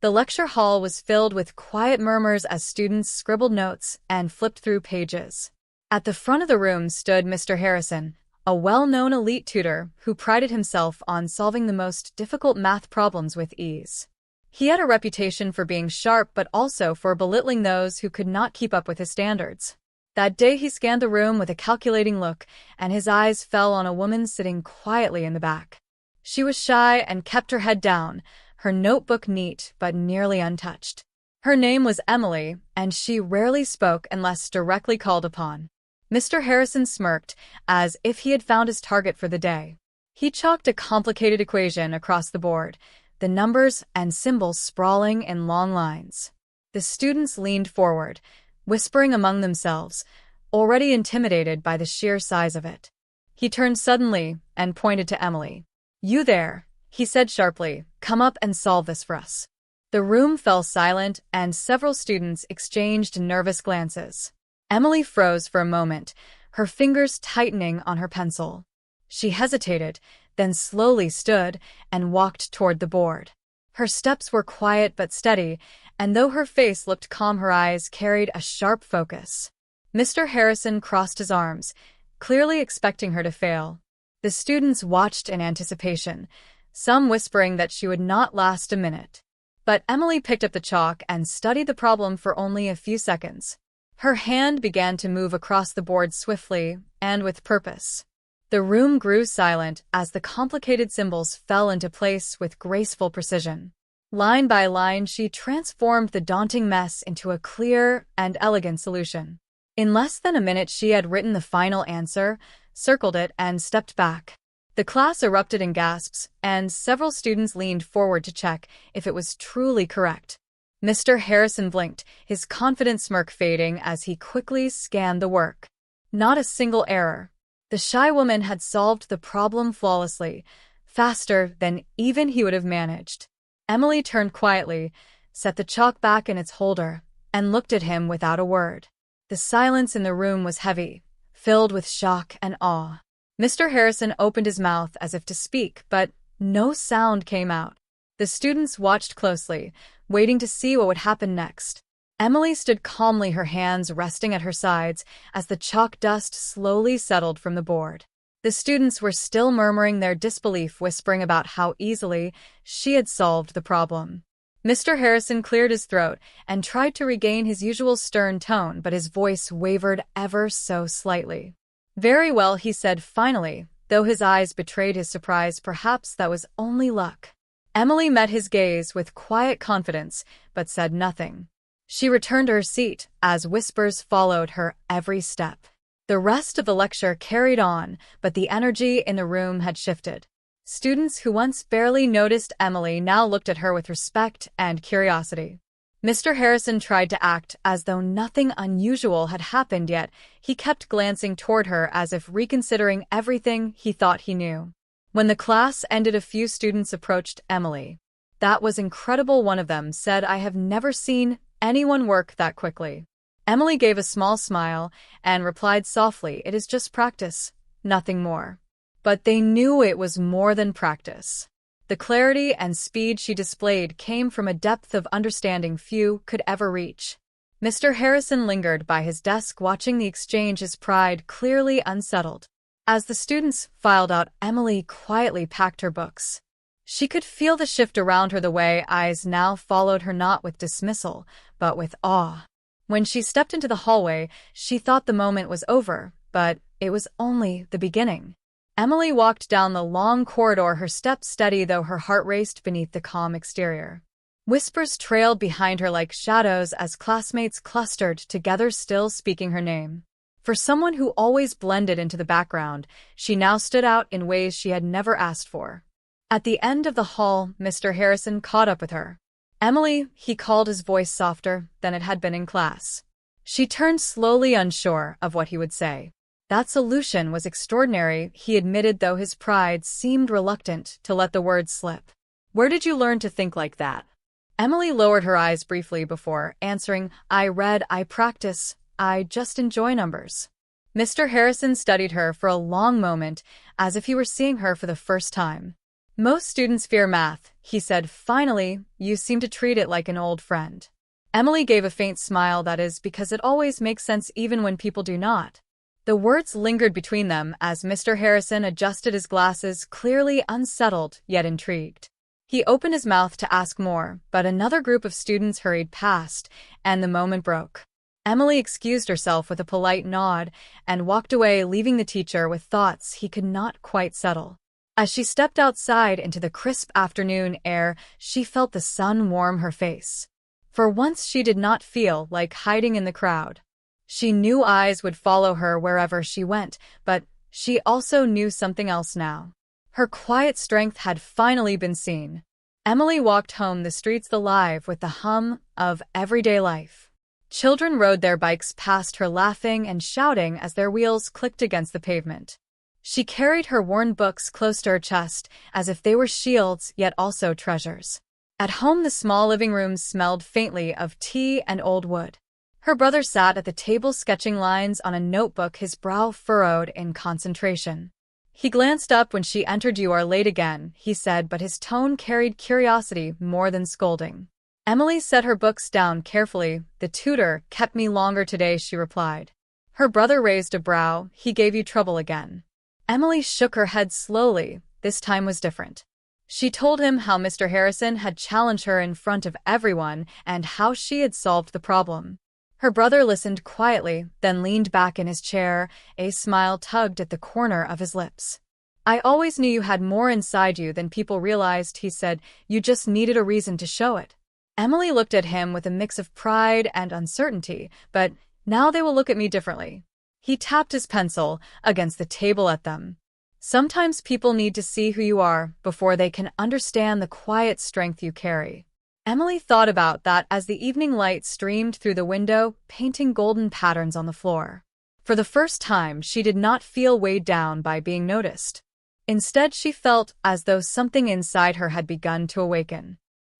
The lecture hall was filled with quiet murmurs as students scribbled notes and flipped through pages. At the front of the room stood Mr. Harrison, a well-known elite tutor who prided himself on solving the most difficult math problems with ease. He had a reputation for being sharp but also for belittling those who could not keep up with his standards. That day he scanned the room with a calculating look, and his eyes fell on a woman sitting quietly in the back. She was shy and kept her head down, her notebook neat but nearly untouched. Her name was Emily, and she rarely spoke unless directly called upon. Mr. Harrison smirked, as if he had found his target for the day. He chalked a complicated equation across the board, the numbers and symbols sprawling in long lines. The students leaned forward, whispering among themselves, already intimidated by the sheer size of it. He turned suddenly and pointed to Emily. "You there," he said sharply, "come up and solve this for us." The room fell silent and several students exchanged nervous glances. Emily froze for a moment, her fingers tightening on her pencil. She hesitated, then slowly stood and walked toward the board. Her steps were quiet but steady, and though her face looked calm, her eyes carried a sharp focus. Mr. Harrison crossed his arms, clearly expecting her to fail. The students watched in anticipation, some whispering that she would not last a minute. But Emily picked up the chalk and studied the problem for only a few seconds. Her hand began to move across the board swiftly and with purpose. The room grew silent as the complicated symbols fell into place with graceful precision. Line by line, she transformed the daunting mess into a clear and elegant solution. In less than a minute, she had written the final answer, circled it, and stepped back. The class erupted in gasps, and several students leaned forward to check if it was truly correct. Mr. Harrison blinked, his confident smirk fading as he quickly scanned the work. Not a single error. The shy woman had solved the problem flawlessly, faster than even he would have managed. Emily turned quietly, set the chalk back in its holder, and looked at him without a word. The silence in the room was heavy, filled with shock and awe. Mr. Harrison opened his mouth as if to speak, but no sound came out. The students watched closely, waiting to see what would happen next. Emily stood calmly, her hands resting at her sides, as the chalk dust slowly settled from the board. The students were still murmuring their disbelief, whispering about how easily she had solved the problem. Mr. Harrison cleared his throat and tried to regain his usual stern tone, but his voice wavered ever so slightly. "Very well," he said finally, though his eyes betrayed his surprise. Perhaps that was only luck. Emily met his gaze with quiet confidence, but said nothing. She returned to her seat as whispers followed her every step. The rest of the lecture carried on, but the energy in the room had shifted. Students who once barely noticed Emily now looked at her with respect and curiosity. Mr. Harrison tried to act as though nothing unusual had happened, yet he kept glancing toward her as if reconsidering everything he thought he knew. When the class ended, a few students approached Emily. "That was incredible," one of them said. "I have never seen anyone work that quickly." Emily gave a small smile and replied softly, "It is just practice, nothing more." But they knew it was more than practice. The clarity and speed she displayed came from a depth of understanding few could ever reach. Mr. Harrison lingered by his desk watching the exchange, his pride clearly unsettled. As the students filed out, Emily quietly packed her books. She could feel the shift around her, the way eyes now followed her, not with dismissal, but with awe. When she stepped into the hallway, she thought the moment was over, but it was only the beginning. Emily walked down the long corridor, her steps steady though her heart raced beneath the calm exterior. Whispers trailed behind her like shadows as classmates clustered together, still speaking her name. For someone who always blended into the background, she now stood out in ways she had never asked for. At the end of the hall, Mr. Harrison caught up with her. "Emily," he called, his voice softer than it had been in class. She turned slowly, unsure of what he would say. "That solution was extraordinary," he admitted, though his pride seemed reluctant to let the words slip. "Where did you learn to think like that?" Emily lowered her eyes briefly before answering, "I read, I practice, I just enjoy numbers." Mr. Harrison studied her for a long moment, as if he were seeing her for the first time. Most students fear math, he said. Finally, you seem to treat it like an old friend. Emily gave a faint smile. That is because it always makes sense even when people do not. The words lingered between them as Mr. Harrison adjusted his glasses, clearly unsettled yet intrigued. He opened his mouth to ask more, but another group of students hurried past, and the moment broke. Emily excused herself with a polite nod and walked away, leaving the teacher with thoughts he could not quite settle. As she stepped outside into the crisp afternoon air, she felt the sun warm her face. For once she did not feel like hiding in the crowd. She knew eyes would follow her wherever she went, but she also knew something else now. Her quiet strength had finally been seen. Emily walked home, the streets alive with the hum of everyday life. Children rode their bikes past her, laughing and shouting as their wheels clicked against the pavement. She carried her worn books close to her chest, as if they were shields yet also treasures. At home, the small living room smelled faintly of tea and old wood. Her brother sat at the table sketching lines on a notebook, his brow furrowed in concentration. He glanced up when she entered. "You are late again," he said, but his tone carried curiosity more than scolding. Emily set her books down carefully. "The tutor kept me longer today," she replied. Her brother raised a brow. "He gave you trouble again?" Emily shook her head slowly. This time was different. She told him how Mr. Harrison had challenged her in front of everyone and how she had solved the problem. Her brother listened quietly, then leaned back in his chair. A smile tugged at the corner of his lips. "I always knew you had more inside you than people realized," he said. "You just needed a reason to show it." Emily looked at him with a mix of pride and uncertainty. "But now they will look at me differently." He tapped his pencil against the table at them. "Sometimes people need to see who you are before they can understand the quiet strength you carry." Emily thought about that as the evening light streamed through the window, painting golden patterns on the floor. For the first time, she did not feel weighed down by being noticed. Instead, she felt as though something inside her had begun to awaken.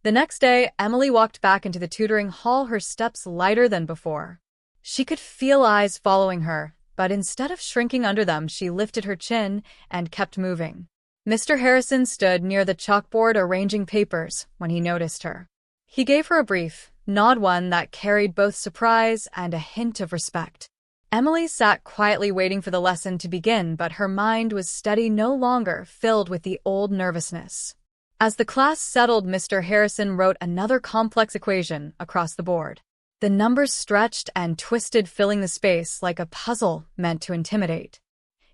The next day, Emily walked back into the tutoring hall, her steps lighter than before. She could feel eyes following her, but instead of shrinking under them, she lifted her chin and kept moving. Mr. Harrison stood near the chalkboard arranging papers when he noticed her. He gave her a brief nod, one that carried both surprise and a hint of respect. Emily sat quietly waiting for the lesson to begin, but her mind was steady, no longer filled with the old nervousness. As the class settled, Mr. Harrison wrote another complex equation across the board. The numbers stretched and twisted, filling the space like a puzzle meant to intimidate.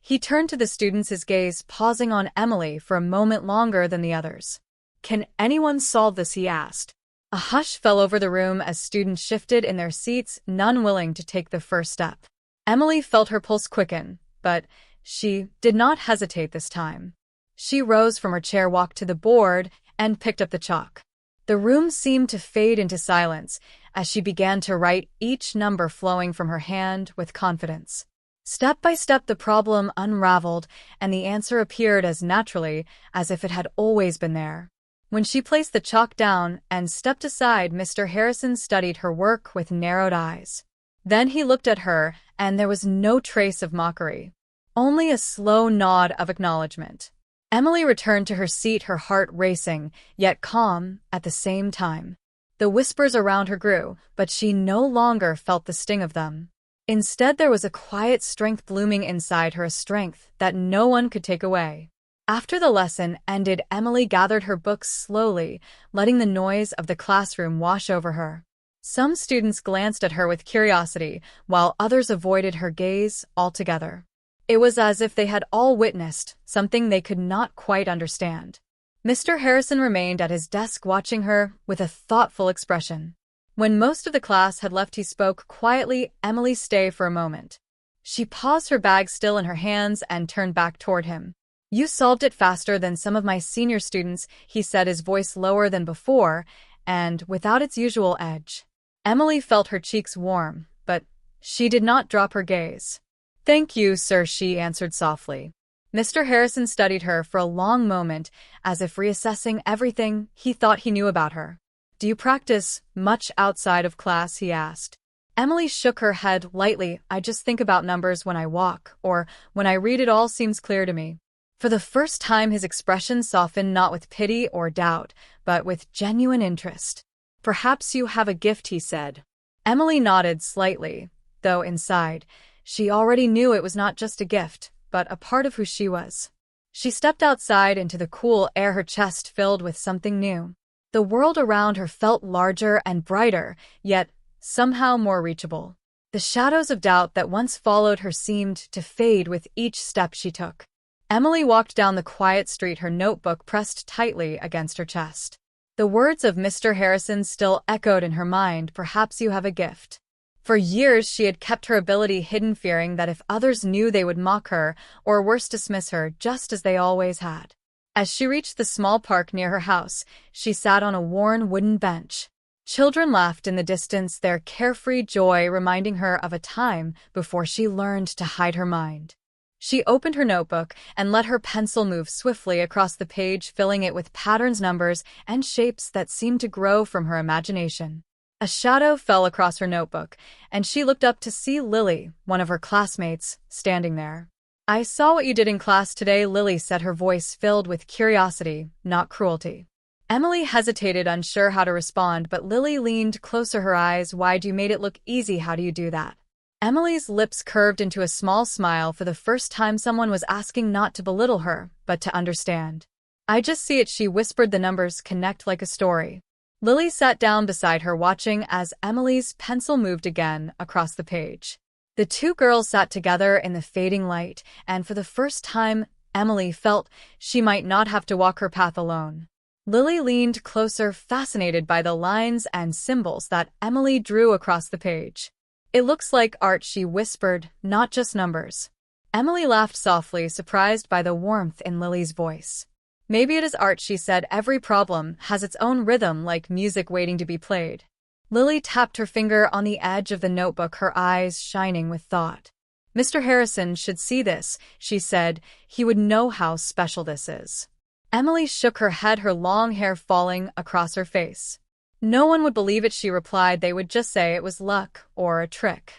He turned to the students, his gaze pausing on Emily for a moment longer than the others. "Can anyone solve this?" he asked. A hush fell over the room as students shifted in their seats, none willing to take the first step. Emily felt her pulse quicken, but she did not hesitate this time. She rose from her chair, walked to the board, and picked up the chalk. The room seemed to fade into silence as she began to write, each number flowing from her hand with confidence. Step by step, the problem unraveled, and the answer appeared as naturally as if it had always been there. When she placed the chalk down and stepped aside, Mr. Harrison studied her work with narrowed eyes. Then he looked at her, and there was no trace of mockery, only a slow nod of acknowledgement. Emily returned to her seat, her heart racing, yet calm at the same time. The whispers around her grew, but she no longer felt the sting of them. Instead, there was a quiet strength blooming inside her, a strength that no one could take away. After the lesson ended, Emily gathered her books slowly, letting the noise of the classroom wash over her. Some students glanced at her with curiosity, while others avoided her gaze altogether. It was as if they had all witnessed something they could not quite understand. Mr. Harrison remained at his desk, watching her with a thoughtful expression. When most of the class had left, he spoke quietly. "Emily, stay for a moment." She paused, her bag still in her hands, and turned back toward him. "You solved it faster than some of my senior students," he said, his voice lower than before, and without its usual edge. Emily felt her cheeks warm, but she did not drop her gaze. "Thank you, sir," she answered softly. Mr. Harrison studied her for a long moment, as if reassessing everything he thought he knew about her. "Do you practice much outside of class?" he asked. Emily shook her head lightly. "I just think about numbers when I walk, or when I read. It all seems clear to me." For the first time, his expression softened not with pity or doubt, but with genuine interest. "Perhaps you have a gift," he said. Emily nodded slightly, though inside, she already knew it was not just a gift, but a part of who she was. She stepped outside into the cool air, her chest filled with something new. The world around her felt larger and brighter, yet somehow more reachable. The shadows of doubt that once followed her seemed to fade with each step she took. Emily walked down the quiet street, her notebook pressed tightly against her chest. The words of Mr. Harrison still echoed in her mind, "Perhaps you have a gift." For years she had kept her ability hidden, fearing that if others knew they would mock her, or worse, dismiss her, just as they always had. As she reached the small park near her house, she sat on a worn wooden bench. Children laughed in the distance, their carefree joy reminding her of a time before she learned to hide her mind. She opened her notebook and let her pencil move swiftly across the page, filling it with patterns, numbers, and shapes that seemed to grow from her imagination. A shadow fell across her notebook, and she looked up to see Lily, one of her classmates, standing there. "I saw what you did in class today," Lily said, her voice filled with curiosity, not cruelty. Emily hesitated, unsure how to respond, but Lily leaned closer, her eyes wide. "You made it look easy. How do you do that?" Emily's lips curved into a small smile. For the first time, someone was asking not to belittle her, but to understand. "I just see it," she whispered. "The numbers connect like a story." Lily sat down beside her, watching as Emily's pencil moved again across the page. The two girls sat together in the fading light, and for the first time, Emily felt she might not have to walk her path alone. Lily leaned closer, fascinated by the lines and symbols that Emily drew across the page. "It looks like art," she whispered, "not just numbers." Emily laughed softly, surprised by the warmth in Lily's voice. "Maybe it is art," she said. "Every problem has its own rhythm, like music waiting to be played." Lily tapped her finger on the edge of the notebook, her eyes shining with thought. "Mr. Harrison should see this," she said. "He would know how special this is." Emily shook her head, her long hair falling across her face. "No one would believe it," she replied. "They would just say it was luck or a trick."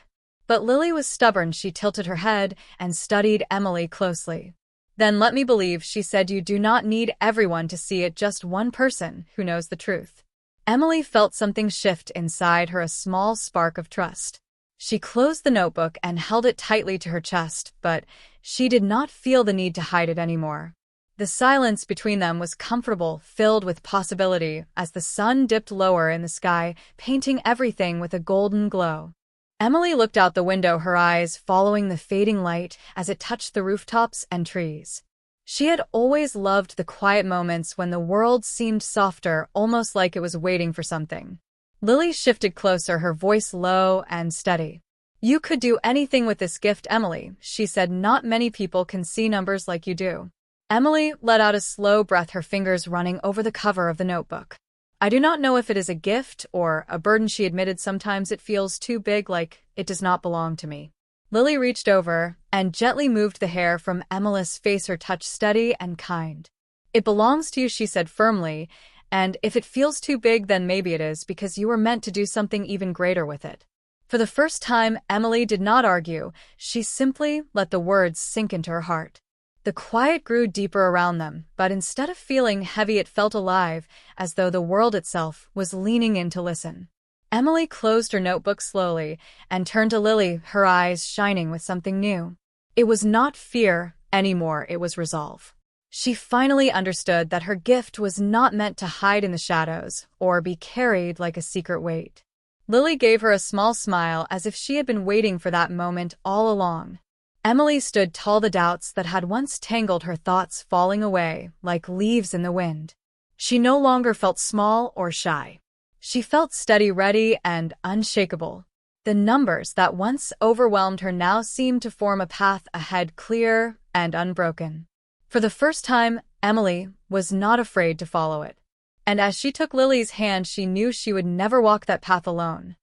But Lily was stubborn. She tilted her head and studied Emily closely. "Then let me believe," she said. "You do not need everyone to see it, just one person who knows the truth." Emily felt something shift inside her, a small spark of trust. She closed the notebook and held it tightly to her chest, but she did not feel the need to hide it anymore. The silence between them was comfortable, filled with possibility, as the sun dipped lower in the sky, painting everything with a golden glow. Emily looked out the window, her eyes following the fading light as it touched the rooftops and trees. She had always loved the quiet moments when the world seemed softer, almost like it was waiting for something. Lily shifted closer, her voice low and steady. "You could do anything with this gift, Emily," she said. "Not many people can see numbers like you do." Emily let out a slow breath, her fingers running over the cover of the notebook. "I do not know if it is a gift or a burden," she admitted. "Sometimes it feels too big, like it does not belong to me." Lily reached over and gently moved the hair from Emily's face, her touch steady and kind. "It belongs to you," she said firmly, "and if it feels too big, then maybe it is because you were meant to do something even greater with it." For the first time, Emily did not argue. She simply let the words sink into her heart. The quiet grew deeper around them, but instead of feeling heavy, it felt alive, as though the world itself was leaning in to listen. Emily closed her notebook slowly and turned to Lily, her eyes shining with something new. It was not fear anymore, it was resolve. She finally understood that her gift was not meant to hide in the shadows or be carried like a secret weight. Lily gave her a small smile, as if she had been waiting for that moment all along. Emily stood tall, the doubts that had once tangled her thoughts falling away like leaves in the wind. She no longer felt small or shy. She felt steady, ready, and unshakable. The numbers that once overwhelmed her now seemed to form a path ahead, clear and unbroken. For the first time, Emily was not afraid to follow it. And as she took Lily's hand, she knew she would never walk that path alone.